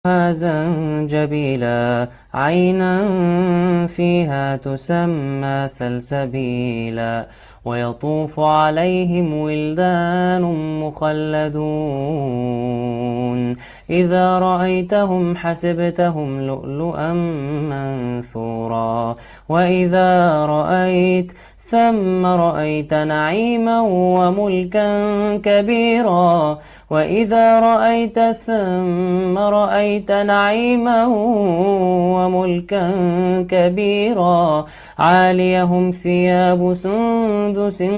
زنجبيلا عينا فيها تسمى سلسبيلا ويطوف عليهم ولدان مخلدون إذا رأيتهم حسبتهم لؤلؤا منثورا وإذا رأيت ثم رأيت نعيما وملكا كبيرا وإذا رأيت ثم رأيت نعيما وملكا كبيرا عاليهم ثياب سندس